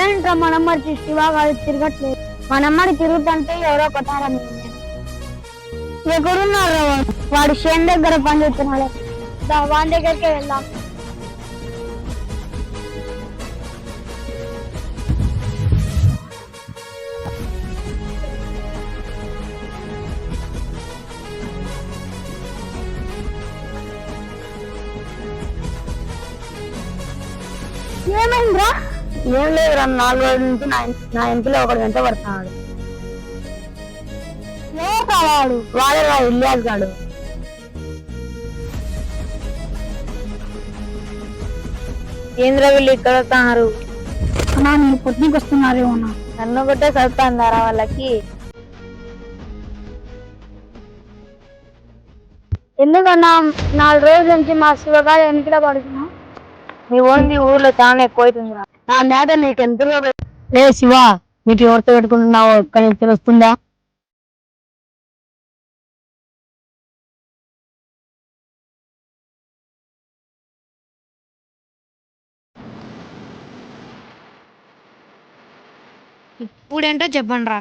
ఏంట్రా మనమ్మడి శివగా తిరగట్లేదు. మనమ్మడి తిరుగుతుంటే ఎవరో కొట్టారని ఎక్కడున్నారు వాడు షేన్ దగ్గర పని చేస్తున్నాడు. వాని దగ్గరికి వెళ్దాం. ఏమైందిరా? ఏం లేదురా, 4 రోజుల నుంచి నా ఇంట్లో ఒకటి వెంట పడుతున్నాడు. వాడు వాడేరా ఇల్లియాస్ గాడు. ఏంద్ర వీళ్ళు ఇక్కడ వస్తున్నారు? అన్నా నేను పొద్దుకి వస్తున్నారేమో. నన్ను ఒకటే చదువుతాందారా వాళ్ళకి? ఎందుకన్నా 4 రోజుల నుంచి మా శివగా వెనకడ పడుతున్నా? నీ ఓన్లీ ఊర్లో చాలా ఎక్కువ అవుతుందిరా. నా నేట నీకు ఎంత లే శివ, నీకు ఎవరితో పెట్టుకుంటున్నావో కానీ తెలుస్తుందా? ఇప్పుడేంటో చెప్పండి రా.